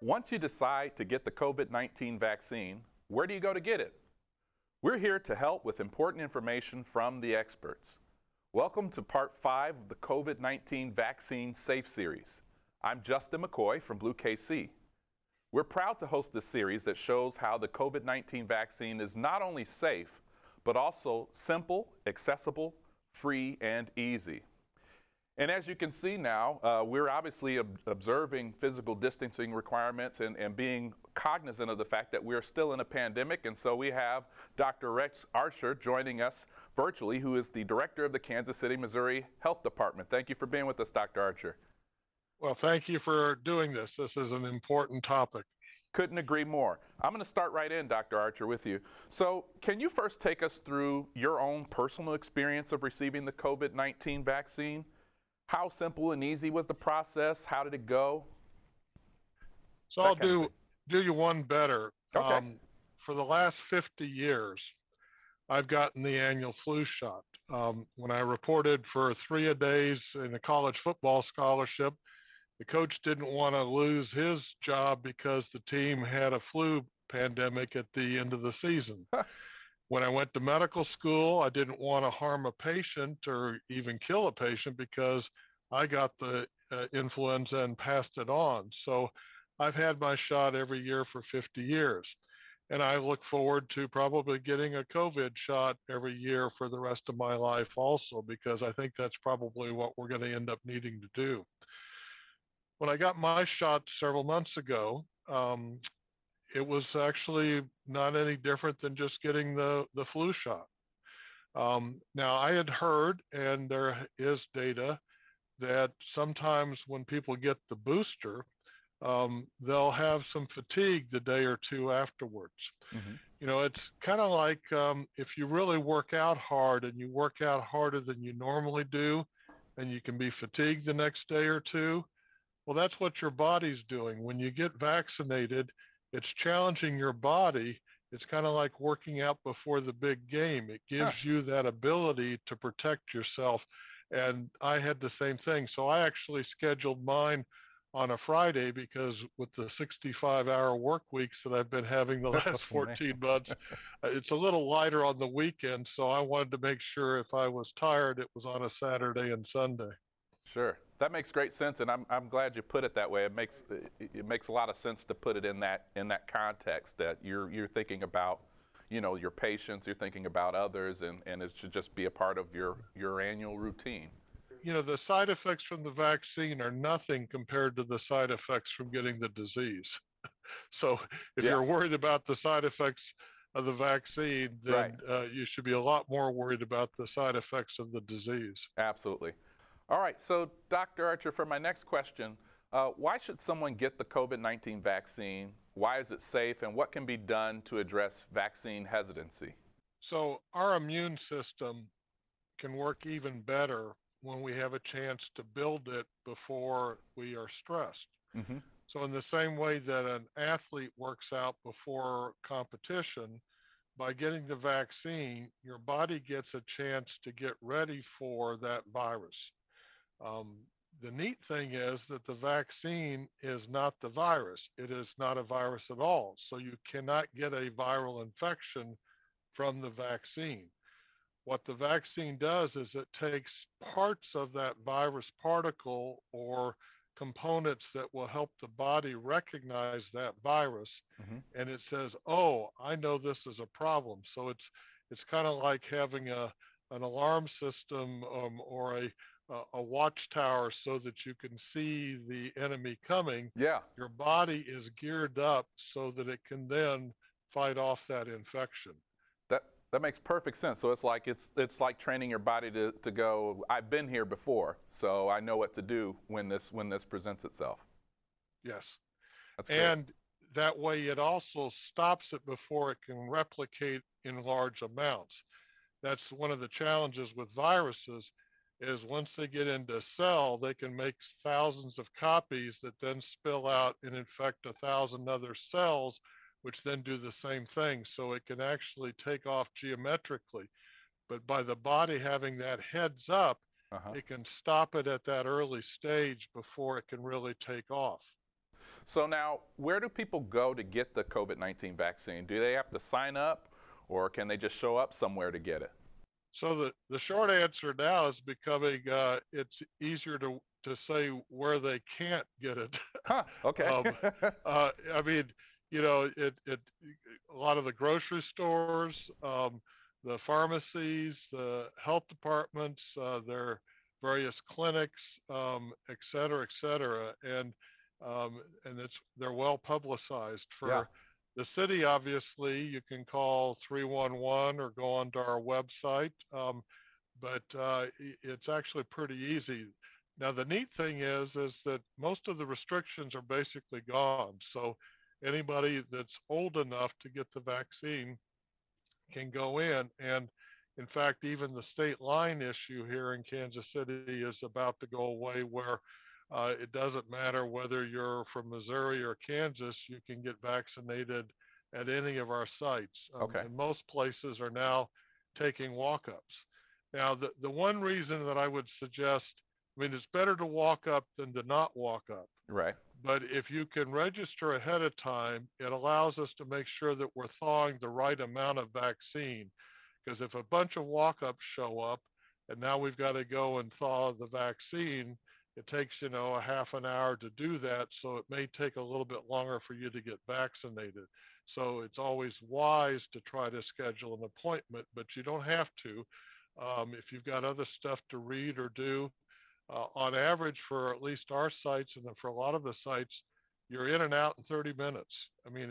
Once you decide to get the COVID-19 vaccine, where do you go to get it? We're here to help with important information from the experts. Welcome to part 5 of the COVID-19 Vaccine S.A.F.E series. I'm Justin McCoy from Blue KC. We're proud to host this series that shows how the COVID-19 vaccine is not only safe, but also simple, accessible, free, and easy. And as you can see now, we're obviously observing physical distancing requirements and being cognizant of the fact that we're still in a pandemic. And so we have Dr. Rex Archer joining us virtually, who is the director of the Kansas City, Missouri Health Department. Thank you for being with us, Dr. Archer. Well, thank you for doing this. This is an important topic. Couldn't agree more. I'm going to start right in, Dr. Archer, with you. So can you first take us through your own personal experience of receiving the COVID-19 vaccine? How simple and easy was the process? How did it go? So I'll do you one better. Okay. For the last 50 years, I've gotten the annual flu shot. When I reported for 3 days in a college football scholarship, the coach didn't want to lose his job because the team had a flu pandemic at the end of the season. When I went to medical school, I didn't want to harm a patient or even kill a patient because I got the influenza and passed it on. So I've had my shot every year for 50 years. And I look forward to probably getting a COVID shot every year for the rest of my life also, because I think that's probably what we're going to end up needing to do. When I got my shot several months ago, it was actually not any different than just getting the flu shot. Now, I had heard, and there is data, that sometimes when people get the booster, they'll have some fatigue the day or two afterwards. Mm-hmm. You know, it's kind of like if you really work out hard and you work out harder than you normally do, and you can be fatigued the next day or two. Well, that's what your body's doing. When you get vaccinated, it's challenging your body. It's kind of like working out before the big game. It gives you that ability to protect yourself. And I had the same thing. So I actually scheduled mine on a Friday because with the 65-hour work weeks that I've been having the last 14 months, it's a little lighter on the weekend. So I wanted to make sure if I was tired, it was on a Saturday and Sunday. Sure. That makes great sense, and I'm glad you put it that way. It makes a lot of sense to put it in that context, that you're thinking about, you know, your patients, you're thinking about others, and it should just be a part of your annual routine. You know, the side effects from the vaccine are nothing compared to the side effects from getting the disease. So if you're worried about the side effects of the vaccine, then you should be a lot more worried about the side effects of the disease. Absolutely. All right, so Dr. Archer, for my next question, why should someone get the COVID-19 vaccine? Why is it safe, and what can be done to address vaccine hesitancy? So our immune system can work even better when we have a chance to build it before we are stressed. Mm-hmm. So in the same way that an athlete works out before competition, by getting the vaccine, your body gets a chance to get ready for that virus. The neat thing is that the vaccine is not the virus. It is not a virus at all. So you cannot get a viral infection from the vaccine. What the vaccine does is it takes parts of that virus particle or components that will help the body recognize that virus, and it says, oh, I know this is a problem. So it's kind of like having an alarm system or a watchtower so that you can see the enemy coming. Yeah. Your body is geared up so that it can then fight off that infection. That makes perfect sense. So it's like training your body to go, I've been here before, so I know what to do when this presents itself. Yes. That's great. And that way it also stops it before it can replicate in large amounts. That's one of the challenges with viruses, is once they get into a cell, they can make thousands of copies that then spill out and infect 1,000 other cells, which then do the same thing. So it can actually take off geometrically. But by the body having that heads up, it can stop it at that early stage before it can really take off. So now, where do people go to get the COVID-19 vaccine? Do they have to sign up, or can they just show up somewhere to get it? So the short answer now is becoming it's easier to say where they can't get it. Huh, okay. I mean, you know, a lot of the grocery stores, the pharmacies, the health departments, their various clinics, et cetera, et cetera, and they're well publicized. Yeah, For the city, obviously, you can call 311 or go onto our website, but it's actually pretty easy. Now, the neat thing is that most of the restrictions are basically gone. So anybody that's old enough to get the vaccine can go in in fact, even the state line issue here in Kansas City is about to go away, where it doesn't matter whether you're from Missouri or Kansas, you can get vaccinated at any of our sites. okay, And most places are now taking walk-ups. Now, the one reason that I would suggest, I mean, it's better to walk up than to not walk up. right. But if you can register ahead of time, it allows us to make sure that we're thawing the right amount of vaccine. Because if a bunch of walk-ups show up and now we've got to go and thaw the vaccine, it takes, you know, a half an hour to do that. So it may take a little bit longer for you to get vaccinated. So it's always wise to try to schedule an appointment, but you don't have to. If you've got other stuff to read or do, on average, for at least our sites and then for a lot of the sites, you're in and out in 30 minutes. I mean,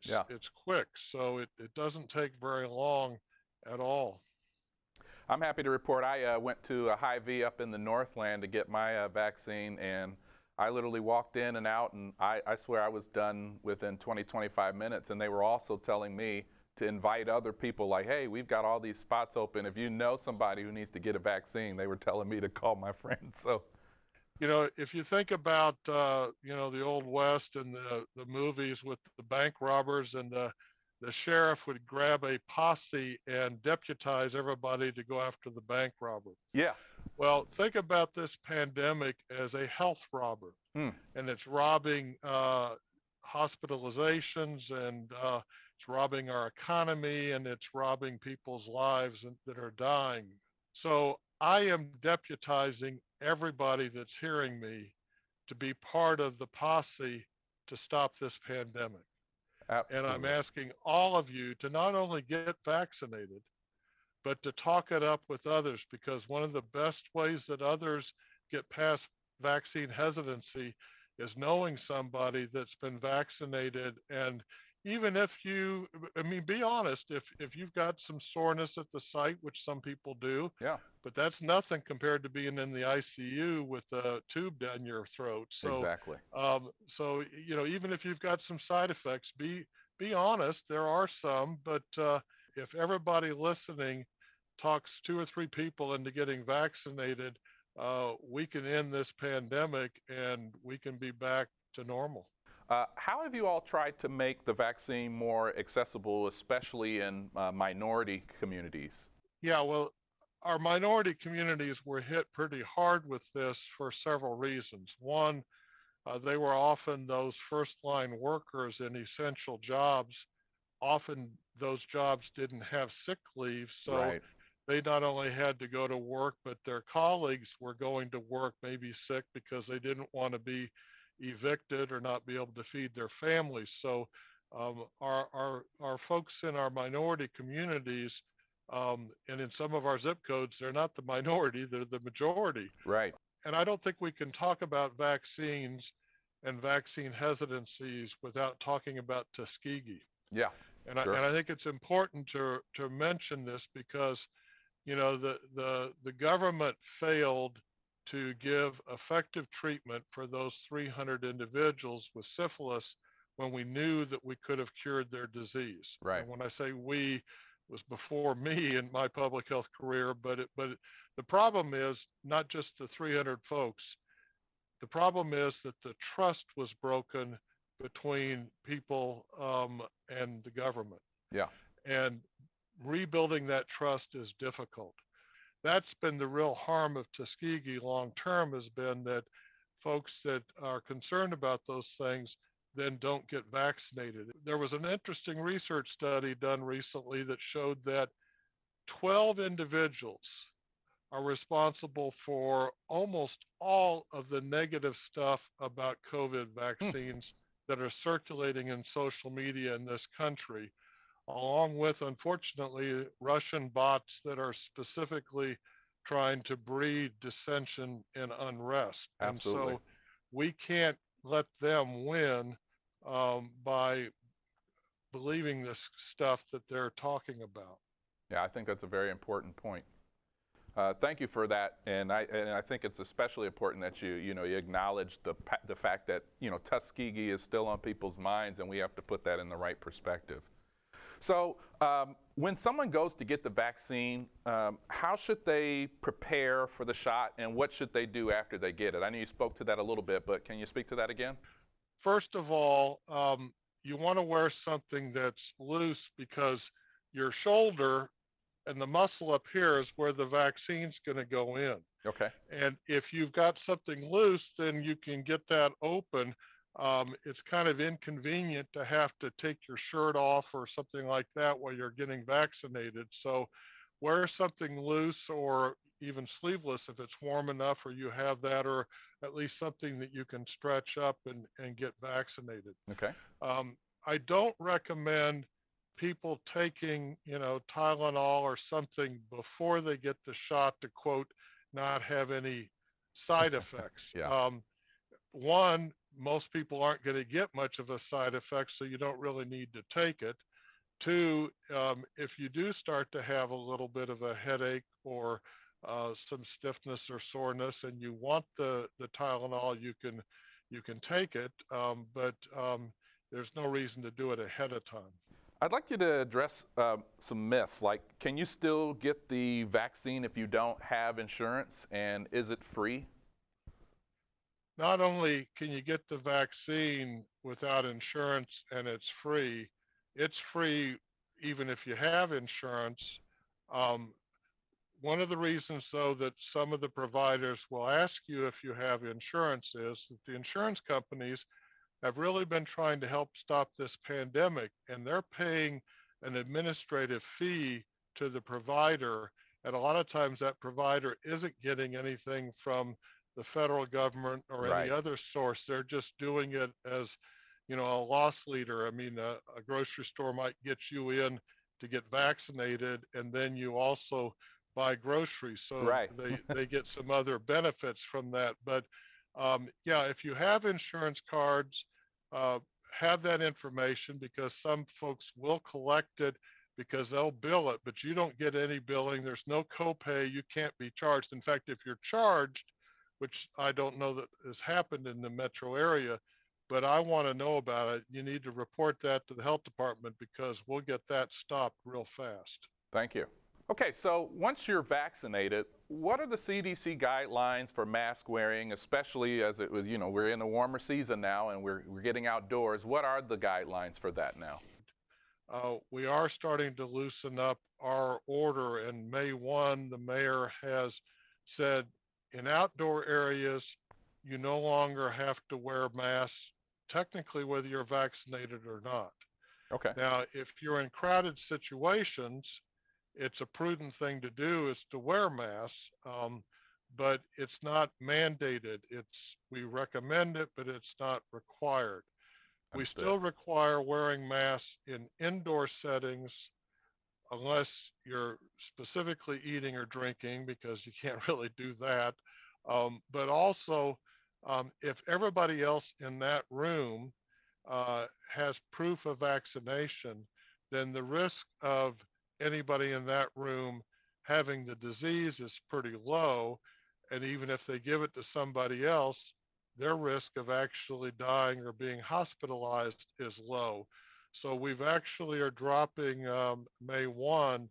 Yeah. it's quick, so it doesn't take very long at all. I'm happy to report I went to a Hy-Vee up in the Northland to get my vaccine, and I literally walked in and out, and I swear I was done within 20, 25 minutes, and they were also telling me to invite other people, like, hey, we've got all these spots open. If you know somebody who needs to get a vaccine, they were telling me to call my friends. So, you know, if you think about, you know, the Old West and the movies with the bank robbers, and the sheriff would grab a posse and deputize everybody to go after the bank robber. yeah. Well, think about this pandemic as a health robber, and it's robbing hospitalizations, and it's robbing our economy, and it's robbing people's lives that are dying. So I am deputizing everybody that's hearing me to be part of the posse to stop this pandemic. And I'm Absolutely. asking all of you to not only get vaccinated, but to talk it up with others, because one of the best ways that others get past vaccine hesitancy is knowing somebody that's been vaccinated. And even if you, I mean, be honest, if you've got some soreness at the site, which some people do, Yeah, but that's nothing compared to being in the ICU with a tube down your throat. So, exactly. so you know, even if you've got some side effects, be honest. There are some, but if everybody listening talks 2 or 3 people into getting vaccinated, we can end this pandemic and we can be back to normal. How have you all tried to make the vaccine more accessible, especially in minority communities? Yeah, well, our minority communities were hit pretty hard with this for several reasons. One, they were often those first line workers in essential jobs. Often those jobs didn't have sick leave, so Right. they not only had to go to work, but their colleagues were going to work maybe sick because they didn't want to be evicted or not be able to feed their families. So our folks in our minority communities, and in some of our zip codes, they're not the minority, they're the majority. Right. And I don't think we can talk about vaccines and vaccine hesitancies without talking about Tuskegee. Yeah. And Sure. I think it's important to mention this, because you know the government failed to give effective treatment for those 300 individuals with syphilis when we knew that we could have cured their disease. Right. And when I say we, it was before me in my public health career, but the problem is not just the 300 folks. The problem is that the trust was broken between people and the government. Yeah. And rebuilding that trust is difficult. That's been the real harm of Tuskegee long term, has been that folks that are concerned about those things then don't get vaccinated. There was an interesting research study done recently that showed that 12 individuals are responsible for almost all of the negative stuff about COVID vaccines that are circulating in social media in this country, along with, unfortunately, Russian bots that are specifically trying to breed dissension and unrest. Absolutely. And so we can't let them win by believing this stuff that they're talking about. Yeah, I think that's a very important point. Thank you for that, and I think it's especially important that you acknowledge the fact that Tuskegee is still on people's minds, and we have to put that in the right perspective. So when someone goes to get the vaccine, how should they prepare for the shot, and what should they do after they get it? I know you spoke to that a little bit, but can you speak to that again? First of all, you want to wear something that's loose, because your shoulder and the muscle up here is where the vaccine's going to go in. Okay. And if you've got something loose, then you can get that open. It's kind of inconvenient to have to take your shirt off or something like that while you're getting vaccinated. So wear something loose, or even sleeveless if it's warm enough, or you have that, or at least something that you can stretch up and get vaccinated. Okay. I don't recommend people taking, Tylenol or something before they get the shot to, quote, not have any side effects. Yeah. One, most people aren't going to get much of a side effect, so you don't really need to take it. Two, if you do start to have a little bit of a headache or some stiffness or soreness, and you want the Tylenol, you can take it, but there's no reason to do it ahead of time. I'd like you to address some myths, like can you still get the vaccine if you don't have insurance, and is it free? Not only can you get the vaccine without insurance and it's free even if you have insurance. One of the reasons, though, that some of the providers will ask you if you have insurance is that the insurance companies have really been trying to help stop this pandemic, and they're paying an administrative fee to the provider. And a lot of times that provider isn't getting anything from the federal government or any other source. They're just doing it as, a loss leader. I mean, a grocery store might get you in to get vaccinated, and then you also buy groceries. So they get some other benefits from that. But if you have insurance cards, have that information, because some folks will collect it because they'll bill it, but you don't get any billing. There's no copay. You can't be charged. In fact, if you're charged, which I don't know that has happened in the metro area, but I want to know about it, you need to report that to the health department, because we'll get that stopped real fast. Thank you. Okay, so once you're vaccinated, what are the CDC guidelines for mask wearing, especially as it was, we're in a warmer season now and we're getting outdoors. What are the guidelines for that now? We are starting to loosen up our order, and May 1, the mayor has said in outdoor areas, you no longer have to wear masks, technically whether you're vaccinated or not. Okay. Now, if you're in crowded situations, it's a prudent thing to do is to wear masks, but it's not mandated. We recommend it, but it's not required. Understood. We still require wearing masks in indoor settings unless you're specifically eating or drinking, because you can't really do that. But also, if everybody else in that room has proof of vaccination, then the risk of anybody in that room having the disease is pretty low. And even if they give it to somebody else, their risk of actually dying or being hospitalized is low. So we've actually are dropping May 1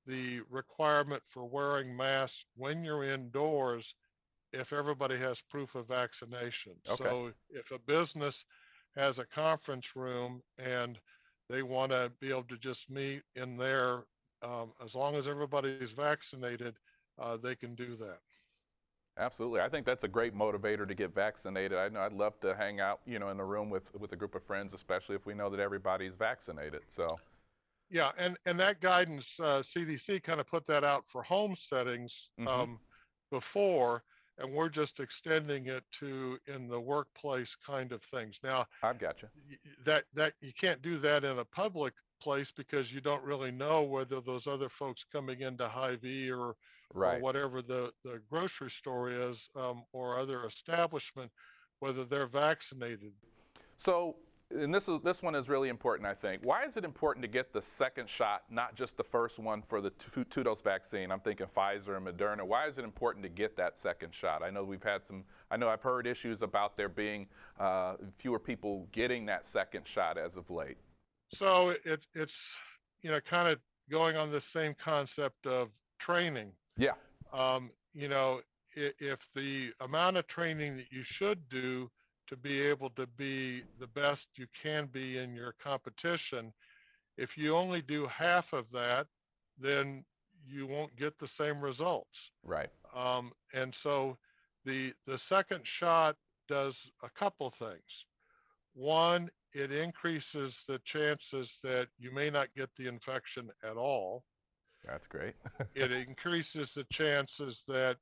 the requirement for wearing masks when you're indoors if everybody has proof of vaccination. Okay. So if a business has a conference room and they want to be able to just meet in there, as long as everybody is vaccinated, they can do that. Absolutely. I think that's a great motivator to get vaccinated. I know I'd love to hang out, in a room with a group of friends, especially if we know that everybody's vaccinated. So, Yeah, and that guidance, CDC kind of put that out for home settings before, and we're just extending it to in the workplace kind of things. Now, I've got you. that you can't do that in a public place because you don't really know whether those other folks coming into Hy-Vee or Right. whatever the grocery store is or other establishment, whether they're vaccinated. So, and this one is really important, I think. Why is it important to get the second shot, not just the first one for the two-dose vaccine? I'm thinking Pfizer and Moderna. Why is it important to get that second shot? I know I've heard issues about there being fewer people getting that second shot as of late. So it's kind of going on the same concept of training. Yeah. If the amount of training that you should do to be able to be the best you can be in your competition, if you only do half of that, then you won't get the same results. Right. And so the second shot does a couple things. One, it increases the chances that you may not get the infection at all. That's great. It increases the chances that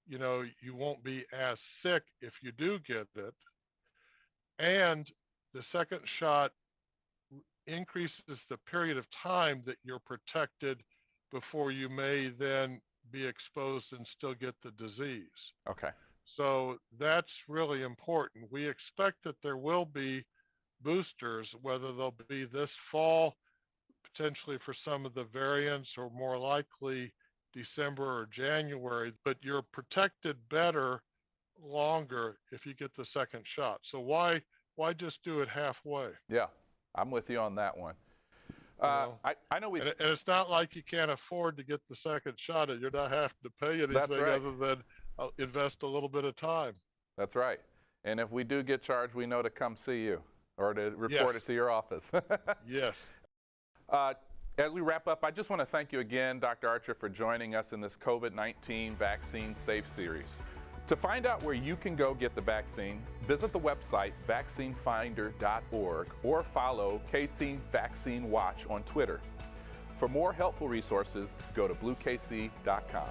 you won't be as sick if you do get it. And the second shot increases the period of time that you're protected before you may then be exposed and still get the disease. Okay. So that's really important. We expect that there will be boosters, whether they'll be this fall, potentially for some of the variants, or more likely December or January, but you're protected better longer if you get the second shot. So why just do it halfway? Yeah, I'm with you on that one. I know and it's not like you can't afford to get the second shot and you're not having to pay anything other than invest a little bit of time. That's right. And if we do get charged, we know to come see you or to report it to your office. Yes. As we wrap up, I just want to thank you again, Dr. Archer, for joining us in this COVID-19 Vaccine Safe series. To find out where you can go get the vaccine, visit the website vaccinefinder.org or follow KC Vaccine Watch on Twitter. For more helpful resources, go to bluekc.com.